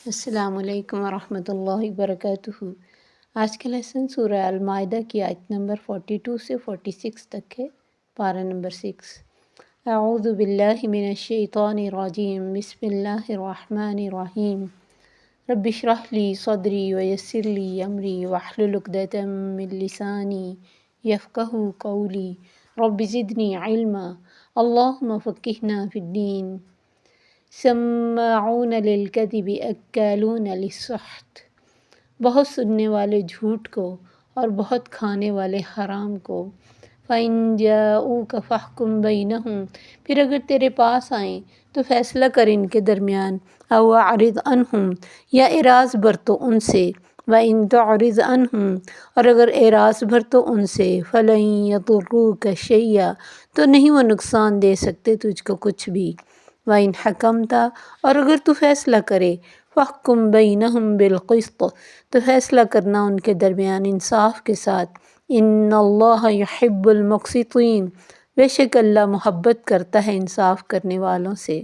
السلام علیکم ورحمۃ اللہ وبرکاتہ۔ آج کا لیسن سورہ المائدہ کی آیت نمبر 42 سے 46 تک ہے، پارہ نمبر 6۔ اعوذ باللہ من الشیطان الرجیم، بسم اللہ الرحمن الرحیم۔ رب اشرح لی صدری ویسر لی امری واحلل عقدۃ من لسانی یفقہوا قولی رب زدنی علما اللہم فقہنا فی الدین۔ سماعون للکذب اکالون للسحت، بہت سننے والے جھوٹ کو اور بہت کھانے والے حرام کو۔ فَإِن جَاءُوكَ فَاحْكُم بَيْنَهُم، پھر اگر تیرے پاس آئیں تو فیصلہ کر ان کے درمیان۔ أَوْ أَعْرِضْ عَنْهُمْ، یا اعراض برتو ان سے۔ وَإِن تُعْرِضْ عَنْهُمْ، اور اگر اعراض برتو ان سے۔ فَلَن يَضُرُّوكَ شَيْئًا، تو نہیں وہ نقصان دے سکتے تجھ کو کچھ بھی۔ وَإِنْ حَكَمْتَ، اور اگر تو فیصلہ کرے۔ فَاحْكُم بَيْنَهُم بِالْقِسْطِ، تو فیصلہ کرنا ان کے درمیان انصاف کے ساتھ۔ إِنَّ اللَّهَ يُحِبُّ الْمُقْسِطِينَ، بے شک اللہ محبت کرتا ہے انصاف کرنے والوں سے۔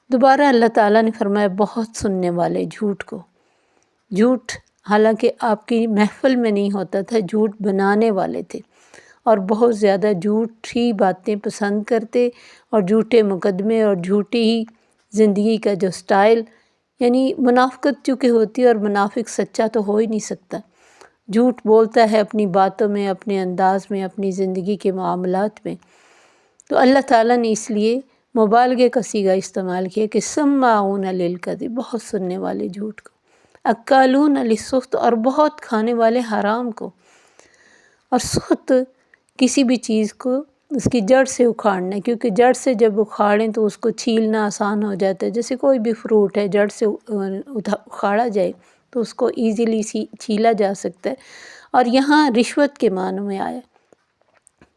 دوبارہ اللہ تعالیٰ نے فرمایا بہت سننے والے جھوٹ کو۔ جھوٹ حالانکہ آپ کی محفل میں نہیں ہوتا تھا، جھوٹ بنانے والے تھے اور بہت زیادہ جھوٹی باتیں پسند کرتے، اور جھوٹے مقدمے اور جھوٹی ہی زندگی کا جو سٹائل، یعنی منافقت چونکہ ہوتی ہے، اور منافق سچا تو ہو ہی نہیں سکتا، جھوٹ بولتا ہے اپنی باتوں میں، اپنے انداز میں، اپنی زندگی کے معاملات میں۔ تو اللہ تعالیٰ نے اس لیے مبالغے کا صیغہ استعمال کیا کہ سماعون للکذب، بہت سننے والے جھوٹ کو۔ اکالون للسحت، اور بہت کھانے والے حرام کو۔ اور سحت کسی بھی چیز کو اس کی جڑ سے اکھاڑنا، کیونکہ جڑ سے جب اکھاڑیں تو اس کو چھیلنا آسان ہو جاتا ہے۔ جیسے کوئی بھی فروٹ ہے، جڑ سے اکھاڑا جائے تو اس کو ایزیلی چھیلا جا سکتا ہے۔ اور یہاں رشوت کے معنوں میں آیا،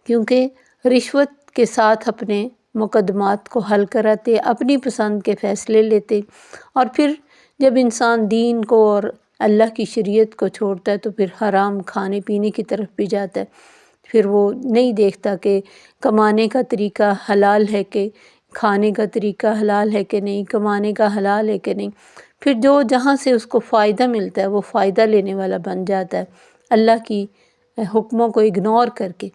کیونکہ رشوت کے ساتھ اپنے مقدمات کو حل کراتے، اپنی پسند کے فیصلے لیتے، اور پھر جب انسان دین کو اور اللہ کی شریعت کو چھوڑتا ہے تو پھر حرام کھانے پینے کی طرف بھی جاتا ہے۔ پھر وہ نہیں دیکھتا کہ کمانے کا طریقہ حلال ہے کہ کھانے کا طریقہ حلال ہے کہ نہیں، کمانے کا حلال ہے کہ نہیں۔ پھر جو جہاں سے اس کو فائدہ ملتا ہے وہ فائدہ لینے والا بن جاتا ہے، اللہ کی حکموں کو اگنور کر کے،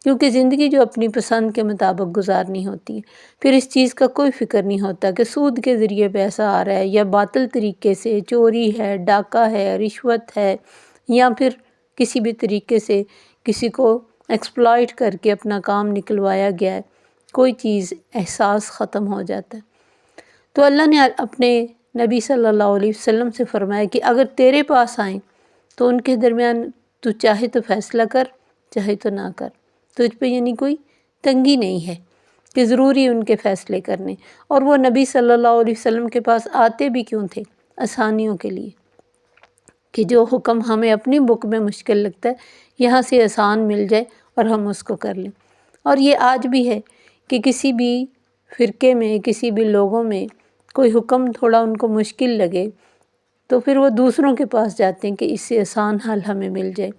کیونکہ زندگی جو اپنی پسند کے مطابق گزارنی ہوتی ہے۔ پھر اس چیز کا کوئی فکر نہیں ہوتا کہ سود کے ذریعے پیسہ آ رہا ہے، یا باطل طریقے سے چوری ہے، ڈاکہ ہے، رشوت ہے، یا پھر کسی بھی طریقے سے کسی کو ایکسپلائٹ کر کے اپنا کام نکلوایا گیا ہے، کوئی چیز احساس ختم ہو جاتا ہے۔ تو اللہ نے اپنے نبی صلی اللہ علیہ وسلم سے فرمایا کہ اگر تیرے پاس آئیں تو ان کے درمیان تو چاہے تو فیصلہ کر، چاہے تو نہ کر، تجھ پہ یعنی کوئی تنگی نہیں ہے کہ ضروری ان کے فیصلے کرنے۔ اور وہ نبی صلی اللہ علیہ وسلم کے پاس آتے بھی کیوں تھے؟ آسانیوں کے لیے، کہ جو حکم ہمیں اپنی بک میں مشکل لگتا ہے یہاں سے آسان مل جائے اور ہم اس کو کر لیں۔ اور یہ آج بھی ہے کہ کسی بھی فرقے میں، کسی بھی لوگوں میں کوئی حکم تھوڑا ان کو مشکل لگے تو پھر وہ دوسروں کے پاس جاتے ہیں کہ اس سے آسان حل ہمیں مل جائے۔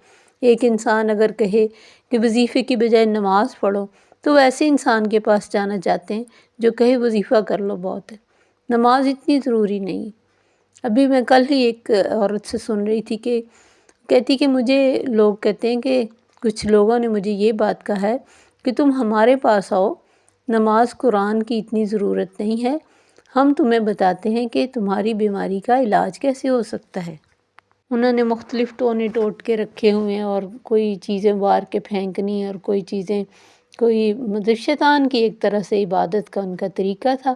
ایک انسان اگر کہے کہ وظیفے کی بجائے نماز پڑھو تو وہ ایسے انسان کے پاس جانا چاہتے ہیں جو کہے وظیفہ کر لو بہت ہے، نماز اتنی ضروری نہیں ہے۔ ابھی میں کل ہی ایک عورت سے سن رہی تھی کہ کہتی کہ مجھے لوگ کہتے ہیں کہ کچھ لوگوں نے مجھے یہ بات کہا ہے کہ تم ہمارے پاس آؤ، نماز قرآن کی اتنی ضرورت نہیں ہے، ہم تمہیں بتاتے ہیں کہ تمہاری بیماری کا علاج کیسے ہو سکتا ہے۔ انہوں نے مختلف ٹونے ٹوٹ کے رکھے ہوئے ہیں، اور کوئی چیزیں وار کے پھینکنی، اور کوئی چیزیں کوئی مطلب شیطان کی ایک طرح سے عبادت کا ان کا طریقہ تھا،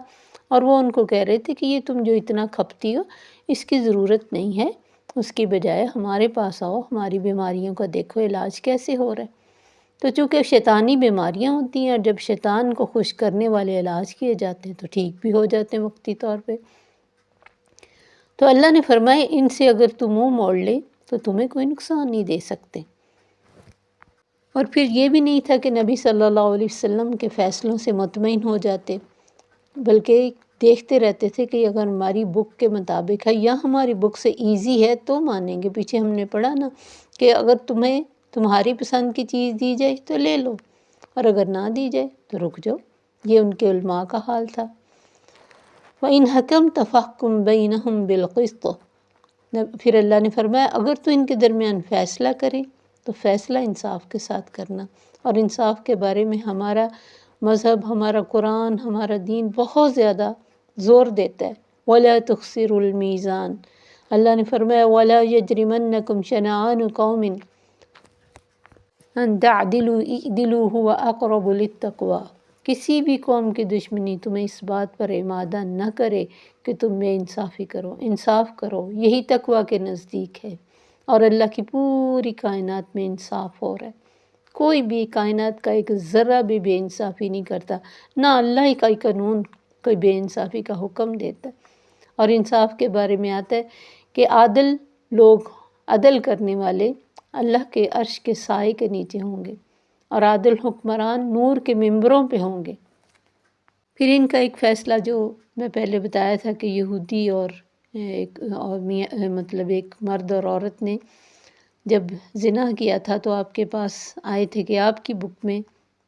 اور وہ ان کو کہہ رہے تھے کہ یہ تم جو اتنا کھپتی ہو اس کی ضرورت نہیں ہے، اس کی بجائے ہمارے پاس آؤ، ہماری بیماریوں کا دیکھو علاج کیسے ہو رہا ہے۔ تو چونکہ شیطانی بیماریاں ہوتی ہیں، اور جب شیطان کو خوش کرنے والے علاج کیے جاتے ہیں تو ٹھیک بھی ہو جاتے ہیں وقتی طور پہ۔ تو اللہ نے فرمایا ان سے اگر تم منہ موڑ لے تو تمہیں کوئی نقصان نہیں دے سکتے۔ اور پھر یہ بھی نہیں تھا کہ نبی صلی اللہ علیہ وسلم کے فیصلوں سے مطمئن ہو جاتے، بلکہ دیکھتے رہتے تھے کہ اگر ہماری بک کے مطابق ہے یا ہماری بک سے ایزی ہے تو مانیں گے۔ پیچھے ہم نے پڑھا نا کہ اگر تمہیں تمہاری پسند کی چیز دی جائے تو لے لو، اور اگر نہ دی جائے تو رک جاؤ۔ یہ ان کے علماء کا حال تھا۔ وَإِنْ حَكَمْتَ فَاحْكُمْ بَيْنَهُمْ بِالْقِسْطِ، پھر اللہ نے فرمایا اگر تو ان کے درمیان فیصلہ کرے تو فیصلہ انصاف کے ساتھ کرنا. اور انصاف کے بارے میں ہمارا مذہب، ہمارا قرآن، ہمارا دین بہت زیادہ زور دیتا ہے. وَلَا تُخْسِرُوا الْمِيزَانَ، اللہ نے فرمایا وَلَا يَجْرِمَنَّكُمْ شَنَآنُ قَوْمٍ أَن تَعْدِلُوا اعْدِلُوا هُوَ أَقْرَبُ لِلتَّقْوَىٰ، کسی بھی قوم کی دشمنی تمہیں اس بات پر آمادہ نہ کرے کہ تم بے انصافی کرو. انصاف کرو، یہی تقویٰ کے نزدیک ہے. اور اللہ کی پوری کائنات میں انصاف ہو رہا ہے. کوئی بھی کائنات کا ایک ذرہ بھی بے انصافی نہیں کرتا، نہ اللہ کا قانون کوئی بے انصافی کا حکم دیتا ہے. اور انصاف کے بارے میں آتا ہے کہ عادل لوگ، عدل کرنے والے اللہ کے عرش کے سائے کے نیچے ہوں گے، اور عادل حکمران نور کے ممبروں پہ ہوں گے. پھر ان کا ایک فیصلہ جو میں پہلے بتایا تھا کہ یہودی اور مطلب ایک مرد اور عورت نے جب زنا کیا تھا تو آپ کے پاس آئے تھے کہ آپ کی بک میں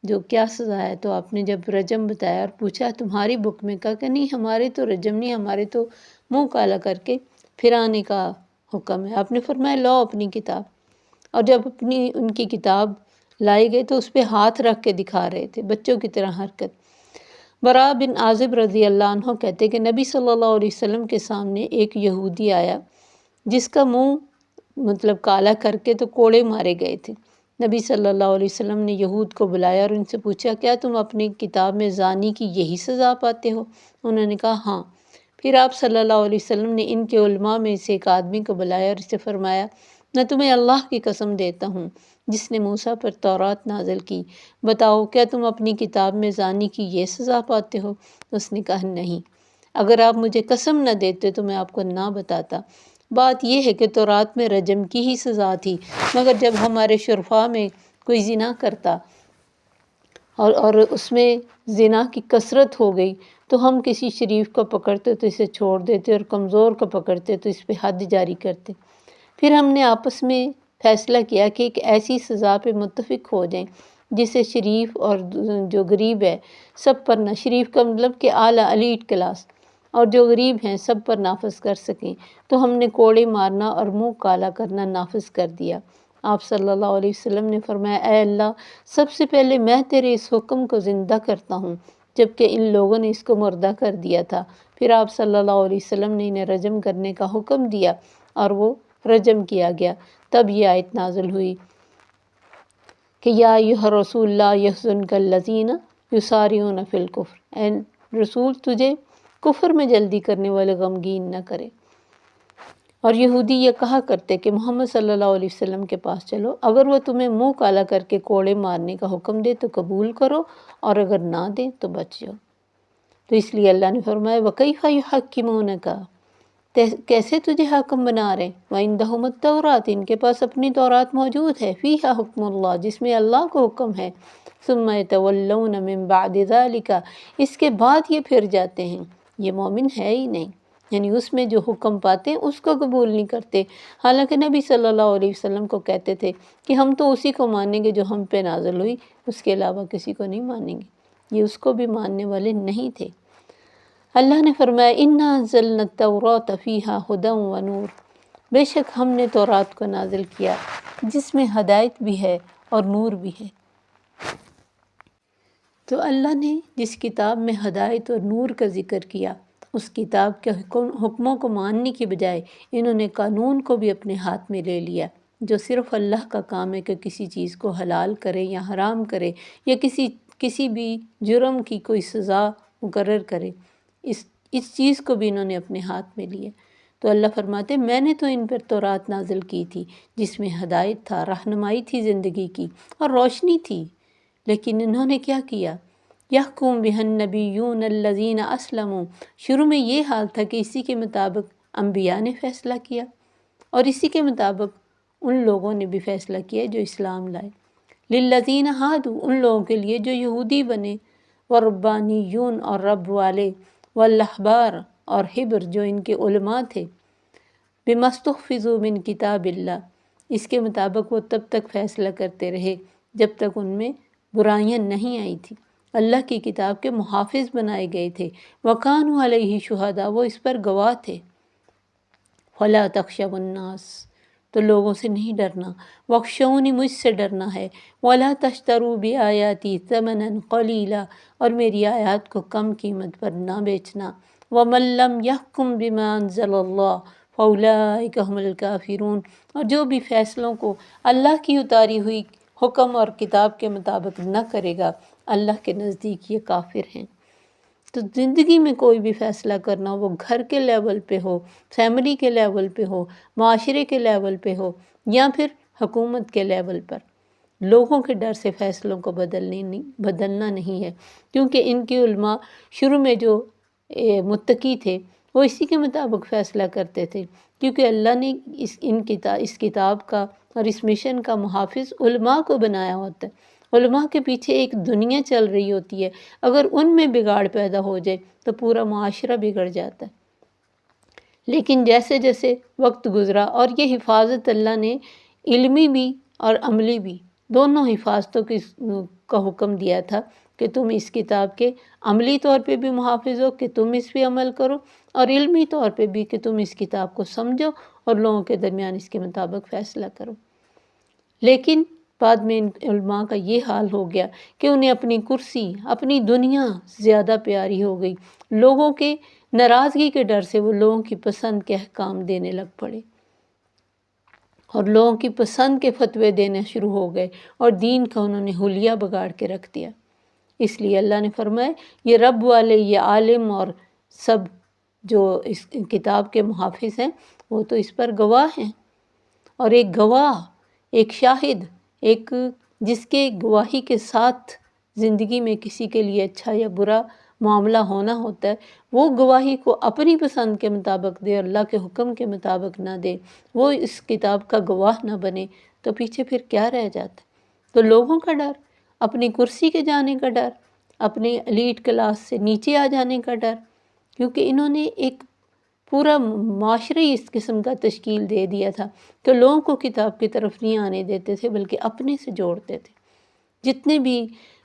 جو کیا سزا ہے. تو آپ نے جب رجم بتایا اور پوچھا تمہاری بک میں، کہا کہ نہیں ہمارے تو رجم نہیں، ہمارے تو منہ کالا کر کے پھرانے کا حکم ہے. آپ نے فرمایا لاؤ اپنی کتاب. اور جب ان کی کتاب لائے گئے تو اس پہ ہاتھ رکھ کے دکھا رہے تھے، بچوں کی طرح حرکت. براء بن عازب رضی اللہ عنہ کہتے کہ نبی صلی اللہ علیہ وسلم کے سامنے ایک یہودی آیا جس کا منہ مطلب کالا کر کے تو کوڑے مارے گئے تھے. نبی صلی اللہ علیہ وسلم نے یہود کو بلایا اور ان سے پوچھا کیا تم اپنی کتاب میں زانی کی یہی سزا پاتے ہو؟ انہوں نے کہا ہاں. پھر آپ صلی اللہ علیہ وسلم نے ان کے علماء میں سے ایک آدمی کو بلایا اور اس سے فرمایا میں تمہیں اللہ کی قسم دیتا ہوں جس نے موسیٰ پر تورات نازل کی، بتاؤ کیا تم اپنی کتاب میں زانی کی یہ سزا پاتے ہو؟ اس نے کہا نہیں. اگر آپ مجھے قسم نہ دیتے تو میں آپ کو نہ بتاتا. بات یہ ہے کہ تورات میں رجم کی ہی سزا تھی، مگر جب ہمارے شرفاء میں کوئی زنا کرتا اور اس میں زنا کی کثرت ہو گئی تو ہم کسی شریف کو پکڑتے تو اسے چھوڑ دیتے، اور کمزور کو پکڑتے تو اس پہ حد جاری کرتے. پھر ہم نے آپس میں فیصلہ کیا کہ ایک ایسی سزا پہ متفق ہو جائیں جسے شریف اور جو غریب ہے سب پر نہ، شریف کا مطلب کہ اعلیٰ ایلیٹ کلاس، اور جو غریب ہیں سب پر نافذ کر سکیں. تو ہم نے کوڑے مارنا اور منہ کالا کرنا نافذ کر دیا. آپ صلی اللہ علیہ وسلم نے فرمایا اے اللہ، سب سے پہلے میں تیرے اس حکم کو زندہ کرتا ہوں جبکہ ان لوگوں نے اس کو مردہ کر دیا تھا. پھر آپ صلی اللہ علیہ وسلم نے انہیں رجم کرنے کا حکم دیا اور وہ رجم کیا گیا. تب یہ آیت نازل ہوئی کہ یا ایھا رسول لا یحزنک الذین یسارعون فی الکفر، اے رسول تجھے کفر میں جلدی کرنے والے غمگین نہ کرے. اور یہودی یہ کہا کرتے کہ محمد صلی اللہ علیہ وسلم کے پاس چلو، اگر وہ تمہیں منہ کالا کر کے کوڑے مارنے کا حکم دے تو قبول کرو، اور اگر نہ دے تو بچ جاؤ. تو اس لیے اللہ نے فرمایا وَكَيْفَ يُحَكِّمُونَكَ، کیسے تجھے حاکم بنا رہے. وَعِندَهُمُ التَّوْرَاةُ، ان کے پاس اپنی تورات موجود ہے، فِيهَا حُكْمُ اللَّهِ، جس میں اللہ کو حکم ہے. ثُمَّ يَتَوَلَّوْنَ مِن بَعْدِ ذَلِكَ، اس کے بعد یہ پھر جاتے ہیں. یہ مومن ہے ہی نہیں، یعنی اس میں جو حکم پاتے ہیں اس کو قبول نہیں کرتے. حالانکہ نبی صلی اللہ علیہ وسلم کو کہتے تھے کہ ہم تو اسی کو مانیں گے جو ہم پہ نازل ہوئی، اس کے علاوہ کسی کو نہیں مانیں گے. یہ اس کو بھی ماننے والے نہیں تھے. اللہ نے فرمایا اِنَّا أَنزَلْنَا التَّوْرَاةَ فِيهَا هُدًى وَنُورٌ، بے شک ہم نے تورات کو نازل کیا جس میں ہدایت بھی ہے اور نور بھی ہے. تو اللہ نے جس کتاب میں ہدایت اور نور کا ذکر کیا، اس کتاب کے حکموں کو ماننے کی بجائے انہوں نے قانون کو بھی اپنے ہاتھ میں لے لیا، جو صرف اللہ کا کام ہے کہ کسی چیز کو حلال کرے یا حرام کرے یا کسی بھی جرم کی کوئی سزا مقرر کرے. اس چیز کو بھی انہوں نے اپنے ہاتھ میں لیا. تو اللہ فرماتے میں نے تو ان پر تورات نازل کی تھی جس میں ہدایت تھا، رہنمائی تھی زندگی کی اور روشنی تھی، لیکن انہوں نے کیا کیا. یحکم بہ النبیون الذین اسلموا، شروع میں یہ حال تھا کہ اسی کے مطابق انبیاء نے فیصلہ کیا اور اسی کے مطابق ان لوگوں نے بھی فیصلہ کیا جو اسلام لائے. للذین ہادوا، ان لوگوں کے لیے جو یہودی بنے، وربانیون اور رب والے، والاحبار اور حبر جو ان کے علماء تھے، بما استحفظوا من کتاب اللہ، اس کے مطابق وہ تب تک فیصلہ کرتے رہے جب تک ان میں برائیاں نہیں آئی تھیں. اللہ کی کتاب کے محافظ بنائے گئے تھے۔ وَكَانُوا عَلَيْهِ شُهَدَاء، وہ اس پر گواہ تھے۔ فَلَا تَخْشَوُا النَّاسَ، تو لوگوں سے نہیں ڈرنا، وَاخْشَوْنِی، مجھ سے ڈرنا ہے، وَلَا تَشْتَرُوا بِآيَاتِي ثَمَنًا قَلِيلًا، اور میری آیات کو کم قیمت پر نہ بیچنا، وَمَن لَّمْ يَحْكُم بِمَا أَنزَلَ اللَّهُ فَأُولَٰئِكَ هُمُ الْكَافِرُونَ، اور جو بھی فیصلوں کو اللہ کی اتاری ہوئی حکم اور کتاب کے مطابق نہ کرے گا، اللہ کے نزدیک یہ کافر ہیں۔ تو زندگی میں کوئی بھی فیصلہ کرنا ہو، وہ گھر کے لیول پہ ہو، فیملی کے لیول پہ ہو، معاشرے کے لیول پہ ہو، یا پھر حکومت کے لیول پر، لوگوں کے ڈر سے فیصلوں کو بدلنا نہیں ہے، کیونکہ ان کے علماء شروع میں جو متقی تھے وہ اسی کے مطابق فیصلہ کرتے تھے، کیونکہ اللہ نے اس کتاب کا اور اس مشن کا محافظ علماء کو بنایا ہوتا ہے۔ علماء کے پیچھے ایک دنیا چل رہی ہوتی ہے، اگر ان میں بگاڑ پیدا ہو جائے تو پورا معاشرہ بگڑ جاتا ہے۔ لیکن جیسے جیسے وقت گزرا، اور یہ حفاظت اللہ نے علمی بھی اور عملی بھی دونوں حفاظتوں کا حکم دیا تھا کہ تم اس کتاب کے عملی طور پہ بھی محافظ ہو کہ تم اس پہ عمل کرو، اور علمی طور پہ بھی کہ تم اس کتاب کو سمجھو اور لوگوں کے درمیان اس کے مطابق فیصلہ کرو۔ لیکن بعد میں ان علماء کا یہ حال ہو گیا کہ انہیں اپنی کرسی، اپنی دنیا زیادہ پیاری ہو گئی، لوگوں کے ناراضگی کے ڈر سے وہ لوگوں کی پسند کے احکام دینے لگ پڑے، اور لوگوں کی پسند کے فتوے دینے شروع ہو گئے، اور دین کا انہوں نے حلیہ بگاڑ کے رکھ دیا۔ اس لیے اللہ نے فرمایا یہ رب والے، یہ عالم اور سب جو اس کتاب کے محافظ ہیں وہ تو اس پر گواہ ہیں، اور ایک گواہ، ایک شاہد، ایک جس کے گواہی کے ساتھ زندگی میں کسی کے لیے اچھا یا برا معاملہ ہونا ہوتا ہے، وہ گواہی کو اپنی پسند کے مطابق دے، اللہ کے حکم کے مطابق نہ دے، وہ اس کتاب کا گواہ نہ بنے، تو پیچھے پھر کیا رہ جاتا ہے؟ تو لوگوں کا ڈر، اپنی کرسی کے جانے کا ڈر، اپنے ایلیٹ کلاس سے نیچے آ جانے کا ڈر، کیونکہ انہوں نے ایک پورا معاشرہ ہی اس قسم کا تشکیل دے دیا تھا کہ لوگوں کو کتاب کی طرف نہیں آنے دیتے تھے، بلکہ اپنے سے جوڑتے تھے۔ جتنے بھی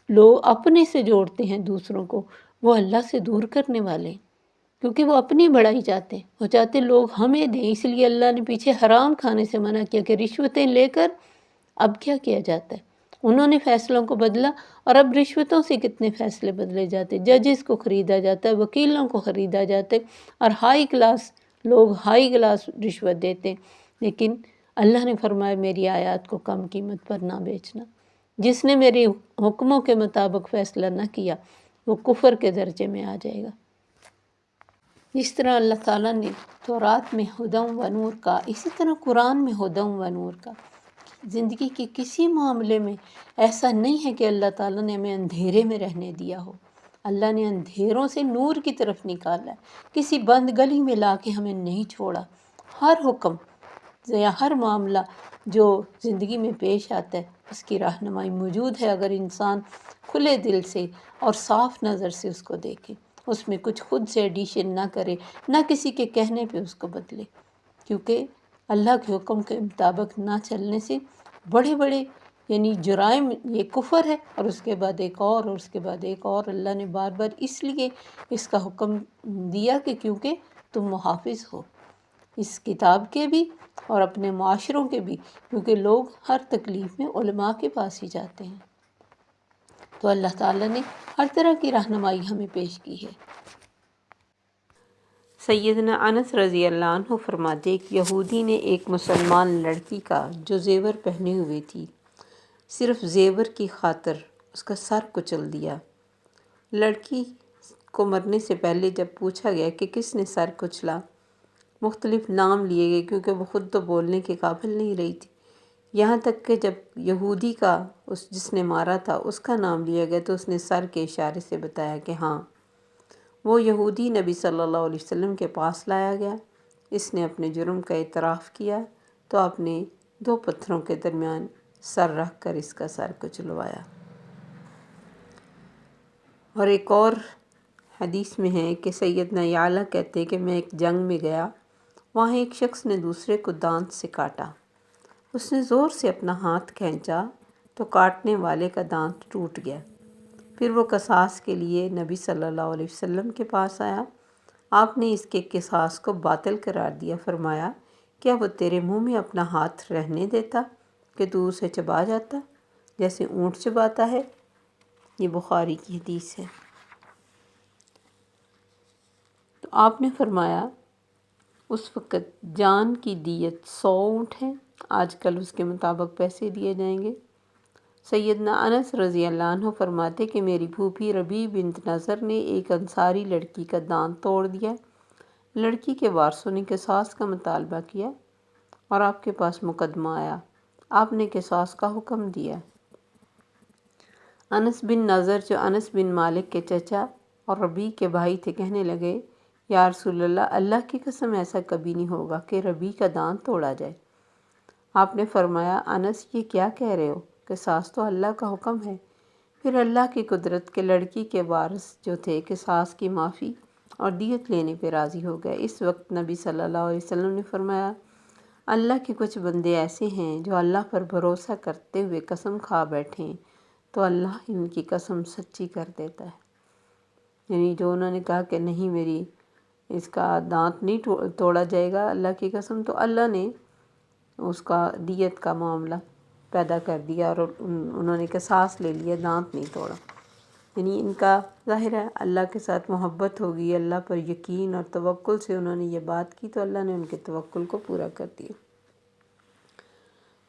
لوگ اپنے سے جوڑتے ہیں دوسروں کو، وہ اللہ سے دور کرنے والے ہیں، کیونکہ وہ اپنی بڑائی چاہتے ہیں، وہ چاہتے لوگ ہمیں دیں۔ اس لیے اللہ نے پیچھے حرام کھانے سے منع کیا کہ رشوتیں لے کر اب کیا کیا جاتا ہے؟ انہوں نے فیصلوں کو بدلا، اور اب رشوتوں سے کتنے فیصلے بدلے جاتے، ججز کو خریدا جاتا ہے، وکیلوں کو خریدا جاتا ہے، اور ہائی کلاس لوگ ہائی کلاس رشوت دیتے ہیں۔ لیکن اللہ نے فرمایا میری آیات کو کم قیمت پر نہ بیچنا، جس نے میرے حکموں کے مطابق فیصلہ نہ کیا وہ کفر کے درجے میں آ جائے گا۔ جس طرح اللہ تعالیٰ نے تورات میں ہدی و نور کا، اسی طرح قرآن میں ہدی و نور کا۔ زندگی کے کسی معاملے میں ایسا نہیں ہے کہ اللہ تعالیٰ نے ہمیں اندھیرے میں رہنے دیا ہو، اللہ نے اندھیروں سے نور کی طرف نکالا ہے، کسی بند گلی میں لا کے ہمیں نہیں چھوڑا۔ ہر حکم یا ہر معاملہ جو زندگی میں پیش آتا ہے اس کی رہنمائی موجود ہے، اگر انسان کھلے دل سے اور صاف نظر سے اس کو دیکھے، اس میں کچھ خود سے ایڈیشن نہ کرے، نہ کسی کے کہنے پہ اس کو بدلے، کیونکہ اللہ کے حکم کے مطابق نہ چلنے سے بڑے بڑے یعنی جرائم، یہ کفر ہے، اور اس کے بعد ایک اور اس کے بعد ایک اور۔ اللہ نے بار بار اس لیے اس کا حکم دیا کہ کیونکہ تم محافظ ہو اس کتاب کے بھی اور اپنے معاشروں کے بھی، کیونکہ لوگ ہر تکلیف میں علماء کے پاس ہی جاتے ہیں۔ تو اللہ تعالیٰ نے ہر طرح کی رہنمائی ہمیں پیش کی ہے۔ سیدنا انس رضی اللہ عنہ فرماتے ایک یہودی نے ایک مسلمان لڑکی کا جو زیور پہنے ہوئے تھی، صرف زیور کی خاطر اس کا سر کچل دیا۔ لڑکی کو مرنے سے پہلے جب پوچھا گیا کہ کس نے سر کچلا، مختلف نام لیے گئے کیونکہ وہ خود تو بولنے کے قابل نہیں رہی تھی، یہاں تک کہ جب یہودی کا جس نے مارا تھا اس کا نام لیا گیا تو اس نے سر کے اشارے سے بتایا کہ ہاں وہ یہودی نبی صلی اللہ علیہ وسلم کے پاس لایا گیا، اس نے اپنے جرم کا اعتراف کیا تو آپ نے 2 پتھروں کے درمیان سر رکھ کر اس کا سر کچلوایا۔ اور ایک اور حدیث میں ہے کہ سیدنا یعلا کہتے ہیں کہ میں ایک جنگ میں گیا، وہاں ایک شخص نے دوسرے کو دانت سے کاٹا، اس نے زور سے اپنا ہاتھ کھینچا تو کاٹنے والے کا دانت ٹوٹ گیا، پھر وہ قصاص کے لیے نبی صلی اللہ علیہ وسلم کے پاس آیا۔ آپ نے اس کے قصاص کو باطل قرار دیا، فرمایا کیا وہ تیرے منہ میں اپنا ہاتھ رہنے دیتا کہ تو اسے چبا جاتا جیسے اونٹ چباتا ہے؟ یہ بخاری کی حدیث ہے۔ تو آپ نے فرمایا اس وقت جان کی دیت 100 اونٹ ہیں، آج کل اس کے مطابق پیسے دیے جائیں گے۔ سیدنا انس رضی اللہ عنہ فرماتے کہ میری پھوپھی ربیع بنت نضر نے ایک انصاری لڑکی کا دانت توڑ دیا۔ لڑکی کے وارثوں نے قصاص کا مطالبہ کیا اور آپ کے پاس مقدمہ آیا، آپ نے قصاص کا حکم دیا۔ انس بن نضر جو انس بن مالک کے چچا اور ربیع کے بھائی تھے کہنے لگے، یا رسول اللہ کی قسم ایسا کبھی نہیں ہوگا کہ ربیع کا دانت توڑا جائے۔ آپ نے فرمایا انس یہ کیا کہہ رہے ہو، قصاص تو اللہ کا حکم ہے۔ پھر اللہ کی قدرت کے لڑکی کے وارث جو تھے قصاص کی معافی اور دیت لینے پہ راضی ہو گئے۔ اس وقت نبی صلی اللہ علیہ وسلم نے فرمایا اللہ کے کچھ بندے ایسے ہیں جو اللہ پر بھروسہ کرتے ہوئے قسم کھا بیٹھیں تو اللہ ان کی قسم سچی کر دیتا ہے۔ یعنی جو انہوں نے کہا کہ نہیں میری اس کا دانت نہیں توڑا جائے گا اللہ کی قسم، تو اللہ نے اس کا دیت کا معاملہ پیدا کر دیا اور انہوں نے قصاص لے لیا، دانت نہیں توڑا۔ یعنی ان کا ظاہر ہے اللہ کے ساتھ محبت ہوگی، اللہ پر یقین اور توکل سے انہوں نے یہ بات کی تو اللہ نے ان کے توکل کو پورا کر دیا۔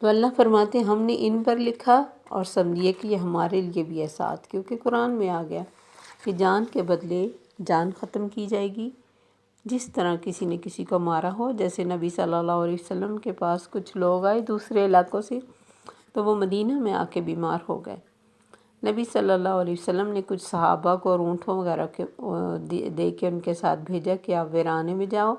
تو اللہ فرماتے ہیں ہم نے ان پر لکھا اور سمجھیے کہ یہ ہمارے لیے بھی احساس، کیونکہ قرآن میں آ گیا کہ جان کے بدلے جان ختم کی جائے گی۔ جس طرح کسی نے کسی کو مارا ہو، جیسے نبی صلی اللہ علیہ وسلم کے پاس کچھ لوگ آئے دوسرے علاقوں سے تو وہ مدینہ میں آ کے بیمار ہو گئے۔ نبی صلی اللہ علیہ وسلم نے کچھ صحابہ کو اور اونٹوں وغیرہ کے دے کے ان کے ساتھ بھیجا کہ آپ ویرانے میں جاؤ،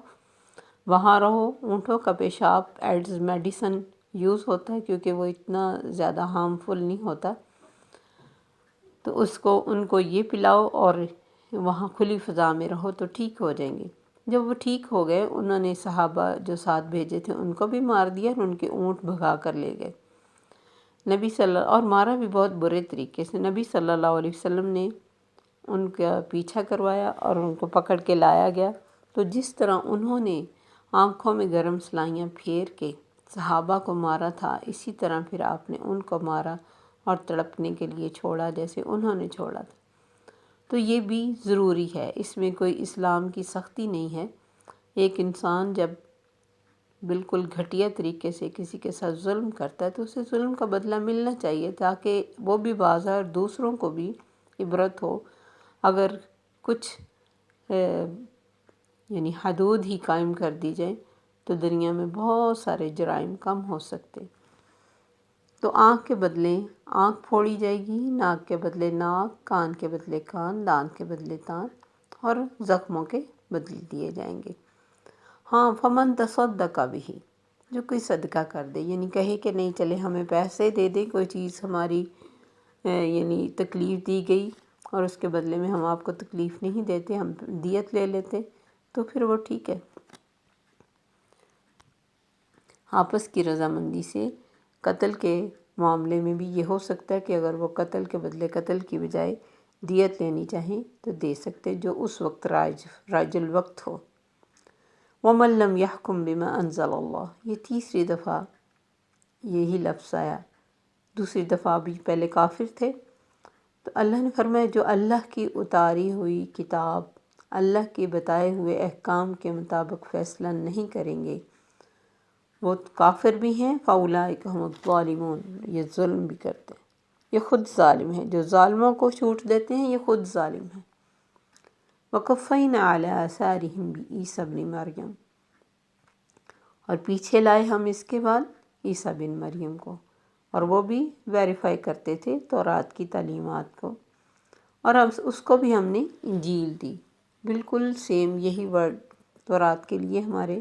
وہاں رہو۔ اونٹوں کا پیشاب ایز میڈیسن یوز ہوتا ہے کیونکہ وہ اتنا زیادہ ہارمفل نہیں ہوتا، تو ان کو یہ پلاؤ اور وہاں کھلی فضا میں رہو تو ٹھیک ہو جائیں گے۔ جب وہ ٹھیک ہو گئے انہوں نے صحابہ جو ساتھ بھیجے تھے ان کو بھی مار دیا اور ان کے اونٹ بھگا کر لے گئے۔ اور مارا بھی بہت برے طریقے سے۔ نبی صلی اللہ علیہ وسلم نے ان کا پیچھا کروایا اور ان کو پکڑ کے لایا گیا۔ تو جس طرح انہوں نے آنکھوں میں گرم سلائیاں پھیر کے صحابہ کو مارا تھا، اسی طرح پھر آپ نے ان کو مارا اور تڑپنے کے لیے چھوڑا جیسے انہوں نے چھوڑا تھا۔ تو یہ بھی ضروری ہے، اس میں کوئی اسلام کی سختی نہیں ہے۔ ایک انسان جب بالکل گھٹیا طریقے سے کسی کے ساتھ ظلم کرتا ہے تو اسے ظلم کا بدلہ ملنا چاہیے تاکہ وہ بھی باز آئے اور دوسروں کو بھی عبرت ہو۔ اگر کچھ یعنی حدود ہی قائم کر دی جائیں تو دنیا میں بہت سارے جرائم کم ہو سکتے۔ تو آنکھ کے بدلے آنکھ پھوڑی جائے گی، ناک کے بدلے ناک، کان کے بدلے کان، دانت کے بدلے دانت اور زخموں کے بدلے دیے جائیں گے۔ ہاں فمن تصدق بہ، جو کوئی صدقہ کر دے، یعنی کہے کہ نہیں چلے ہمیں پیسے دے دیں، کوئی چیز ہماری یعنی تکلیف دی گئی اور اس کے بدلے میں ہم آپ کو تکلیف نہیں دیتے، ہم دیت لے لیتے، تو پھر وہ ٹھیک ہے۔ آپس کی رضامندی سے قتل کے معاملے میں بھی یہ ہو سکتا ہے کہ اگر وہ قتل کے بدلے قتل کی بجائے دیت لینی چاہیں تو دے سکتے، جو اس وقت رائج الوقت ہو۔ وَمَن لَّمْ يَحْكُم بِمَا أَنزَلَ اللَّهُ، یہ تیسری دفعہ یہی لفظ آیا، دوسری دفعہ بھی پہلے کافر تھے تو اللہ نے فرمایا جو اللہ کی اتاری ہوئی کتاب، اللہ کے بتائے ہوئے احکام کے مطابق فیصلہ نہیں کریں گے وہ کافر بھی ہیں، فَأُولَٰئِكَ هُمُ الظَّالِمُونَ، یہ ظلم بھی کرتے ہیں، یہ خود ظالم ہیں، جو ظالموں کو چھوٹ دیتے ہیں یہ خود ظالم ہیں۔ وَقَفَّيْنَا عَلَىٰ آثَارِهِم بِعِیسَىٰ ابْنِ مریم، اور پیچھے لائے ہم اس کے بعد عیسیٰ بن مریم کو، اور وہ بھی ویریفائی کرتے تھے تورات کی تعلیمات کو، اور اس کو بھی ہم نے انجیل دی، بالکل سیم یہی ورڈ تورات کے لیے ہمارے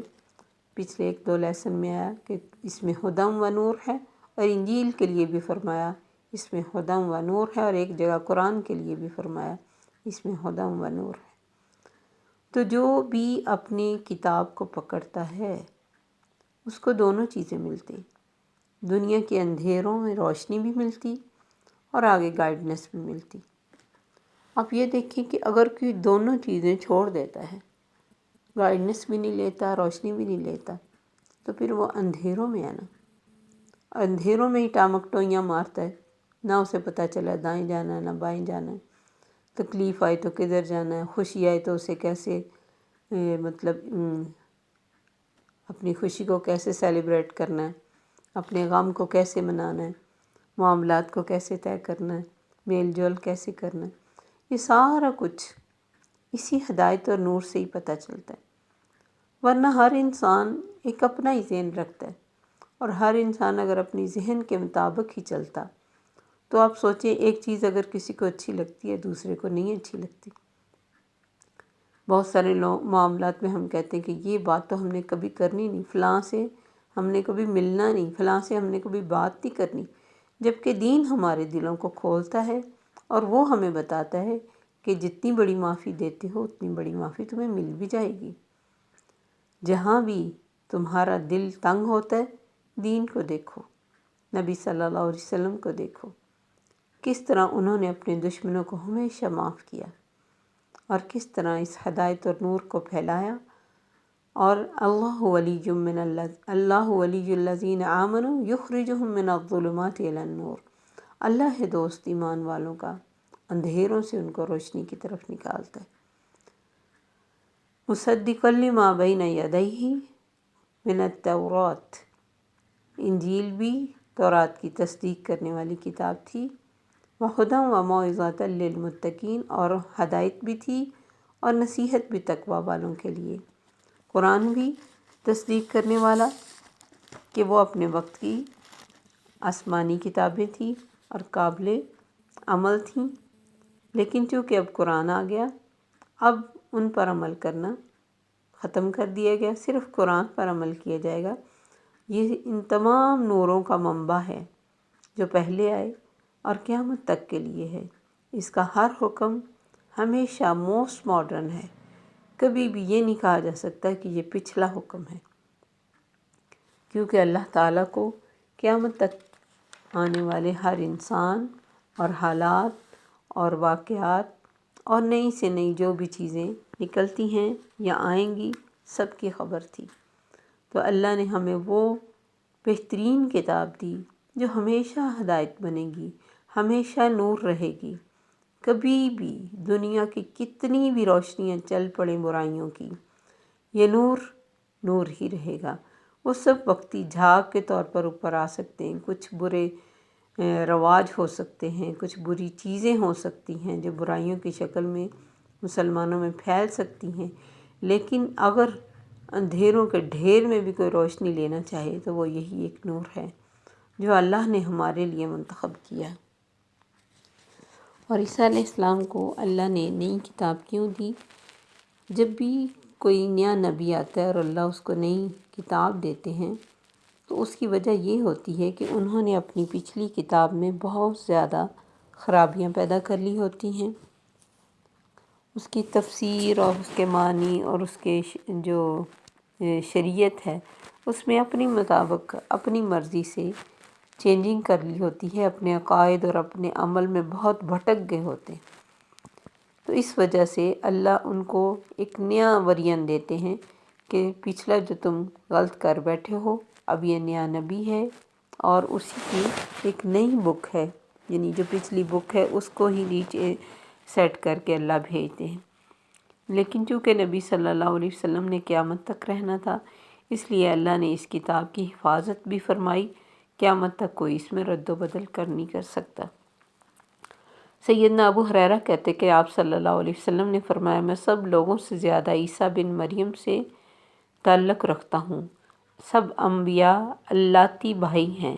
پچھلے 1-2 لیسن میں آیا کہ اس میں ہدی و نور ہے، اور انجیل کے لیے بھی فرمایا اس میں ہدی و نور ہے، اور ایک جگہ قرآن کے لیے بھی فرمایا اس میں ہدی و نور ہے۔ تو جو بھی اپنی کتاب کو پکڑتا ہے اس کو دونوں چیزیں ملتی، دنیا کے اندھیروں میں روشنی بھی ملتی اور آگے گائیڈنس بھی ملتی۔ آپ یہ دیکھیں کہ اگر کوئی دونوں چیزیں چھوڑ دیتا ہے، گائیڈنس بھی نہیں لیتا، روشنی بھی نہیں لیتا، تو پھر وہ اندھیروں میں ہے نا، اندھیروں میں ہی ٹامک ٹوئیاں مارتا ہے، نہ اسے پتہ چلا دائیں جانا ہے نہ بائیں جانا ہے، تکلیف آئی تو کدھر جانا ہے، خوشی آئی تو اسے کیسے اپنی خوشی کو کیسے سیلیبریٹ کرنا ہے، اپنے غم کو کیسے منانا ہے، معاملات کو کیسے طے کرنا ہے، میل جول کیسے کرنا ہے، یہ سارا کچھ اسی ہدایت اور نور سے ہی پتہ چلتا ہے۔ ورنہ ہر انسان ایک اپنا ہی ذہن رکھتا ہے، اور ہر انسان اگر اپنی ذہن کے مطابق ہی چلتا تو آپ سوچیں ایک چیز اگر کسی کو اچھی لگتی ہے دوسرے کو نہیں اچھی لگتی۔ بہت سارے لوگ معاملات میں ہم کہتے ہیں کہ یہ بات تو ہم نے کبھی کرنی نہیں، فلاں سے ہم نے کبھی ملنا نہیں، فلاں سے ہم نے کبھی بات نہیں کرنی، جبکہ دین ہمارے دلوں کو کھولتا ہے اور وہ ہمیں بتاتا ہے کہ جتنی بڑی معافی دیتے ہو اتنی بڑی معافی تمہیں مل بھی جائے گی۔ جہاں بھی تمہارا دل تنگ ہوتا ہے، دین کو دیکھو، نبی صلی اللہ علیہ وسلم کو دیکھو، کس طرح انہوں نے اپنے دشمنوں کو ہمیشہ معاف کیا اور کس طرح اس ہدایت اور نور کو پھیلایا۔ اور اللہ ولی الذین آمنوا یخرجہم من الظلمات الی النور، اللہ ہے دوست ایمان والوں کا، اندھیروں سے ان کو روشنی کی طرف نکالتا ہے۔ مصدقا لما بین یدیہ من التوراۃ، انجیل بھی تورات کی تصدیق کرنے والی کتاب تھی، وہدی وموعظۃ للمتقین، اور ہدایت بھی تھی اور نصیحت بھی تقوی والوں کے لیے۔ قرآن بھی تصدیق کرنے والا کہ وہ اپنے وقت کی آسمانی کتابیں تھیں اور قابل عمل تھیں، لیکن چونکہ اب قرآن آ گیا، اب ان پر عمل کرنا ختم کر دیا گیا، صرف قرآن پر عمل کیا جائے گا۔ یہ ان تمام نوروں کا منبع ہے جو پہلے آئے اور قیامت تک کے لیے ہے۔ اس کا ہر حکم ہمیشہ موسٹ ماڈرن ہے، کبھی بھی یہ نہیں کہا جا سکتا کہ یہ پچھلا حکم ہے، کیونکہ اللہ تعالیٰ کو قیامت تک آنے والے ہر انسان اور حالات اور واقعات اور نئی سے نئی جو بھی چیزیں نکلتی ہیں یا آئیں گی سب کی خبر تھی۔ تو اللہ نے ہمیں وہ بہترین کتاب دی جو ہمیشہ ہدایت بنے گی، ہمیشہ نور رہے گی، کبھی بھی دنیا کی کتنی بھی روشنیاں چل پڑیں برائیوں کی، یہ نور نور ہی رہے گا۔ وہ سب وقتی جھاگ کے طور پر اوپر آ سکتے ہیں، کچھ برے رواج ہو سکتے ہیں، کچھ بری چیزیں ہو سکتی ہیں جو برائیوں کی شکل میں مسلمانوں میں پھیل سکتی ہیں، لیکن اگر اندھیروں کے ڈھیر میں بھی کوئی روشنی لینا چاہے تو وہ یہی ایک نور ہے جو اللہ نے ہمارے لیے منتخب کیا۔ اور عیسیٰ علیہ السلام کو اللہ نے نئی کتاب کیوں دی؟ جب بھی کوئی نیا نبی آتا ہے اور اللہ اس کو نئی کتاب دیتے ہیں تو اس کی وجہ یہ ہوتی ہے کہ انہوں نے اپنی پچھلی کتاب میں بہت زیادہ خرابیاں پیدا کر لی ہوتی ہیں، اس کی تفسیر اور اس کے معنی اور اس کے جو شریعت ہے اس میں اپنی مطابق اپنی مرضی سے چینجنگ کر لی ہوتی ہے، اپنے عقائد اور اپنے عمل میں بہت بھٹک گئے ہوتے ہیں۔ تو اس وجہ سے اللہ ان کو ایک نیا ورژن دیتے ہیں کہ پچھلا جو تم غلط کر بیٹھے ہو اب یہ نیا نبی ہے اور اسی کی ایک نئی بک ہے، یعنی جو پچھلی بک ہے اس کو ہی نیچے سیٹ کر کے اللہ بھیجتے ہیں۔ لیکن چونکہ نبی صلی اللہ علیہ وسلم نے قیامت تک رہنا تھا، اس لیے اللہ نے اس کتاب کی حفاظت بھی فرمائی، قیامت تک کوئی اس میں رد و بدل نہیں کر سکتا۔ سیدنا ابو ہریرہ کہتے کہ آپ صلی اللہ علیہ وسلم نے فرمایا، میں سب لوگوں سے زیادہ عیسیٰ بن مریم سے تعلق رکھتا ہوں۔ سب انبیاء اللاتی بھائی ہیں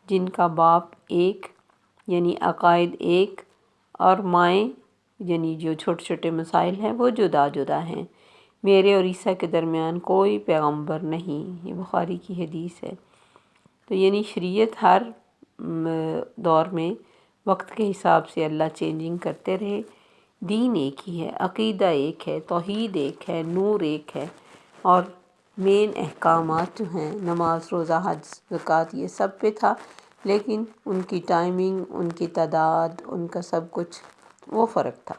جن کا باپ ایک یعنی عقائد ایک اور مائیں یعنی جو چھوٹے چھوٹے مسائل ہیں وہ جدا جدا ہیں۔ میرے اور عیسیٰ کے درمیان کوئی پیغمبر نہیں، یہ بخاری کی حدیث ہے۔ تو یعنی شریعت ہر دور میں وقت کے حساب سے اللہ چینجنگ کرتے رہے، دین ایک ہی ہے، عقیدہ ایک ہے، توحید ایک ہے، نور ایک ہے، اور مین احکامات جو ہیں نماز روزہ حج زکوٰۃ یہ سب پہ تھا، لیکن ان کی ٹائمنگ، ان کی تعداد، ان کا سب کچھ وہ فرق تھا۔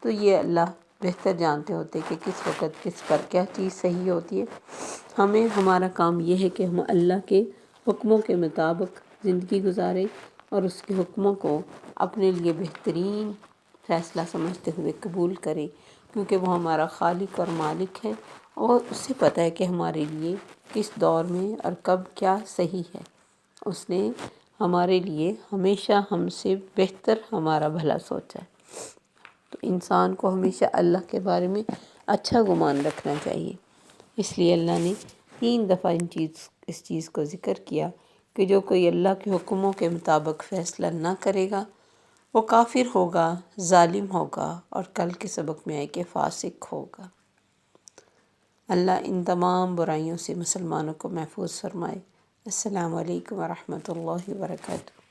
تو یہ اللہ بہتر جانتے ہوتے کہ کس وقت کس پر کیا چیز صحیح ہوتی ہے۔ ہمیں ہمارا کام یہ ہے کہ ہم اللہ کے حکموں کے مطابق زندگی گزاریں اور اس کے حکموں کو اپنے لیے بہترین فیصلہ سمجھتے ہوئے قبول کریں، کیونکہ وہ ہمارا خالق اور مالک ہے اور اسے پتہ ہے کہ ہمارے لیے کس دور میں اور کب کیا صحیح ہے۔ اس نے ہمارے لیے ہمیشہ ہم سے بہتر ہمارا بھلا سوچا ہے۔ تو انسان کو ہمیشہ اللہ کے بارے میں اچھا گمان رکھنا چاہیے۔ اس لیے اللہ نے 3 دفعہ اس چیز کو ذکر کیا کہ جو کوئی اللہ کے حکموں کے مطابق فیصلہ نہ کرے گا وہ کافر ہوگا، ظالم ہوگا اور کل کے سبق میں آئے کہ فاسق ہوگا۔ اللہ ان تمام برائیوں سے مسلمانوں کو محفوظ فرمائے۔ السلام علیکم ورحمۃ اللہ وبرکاتہ۔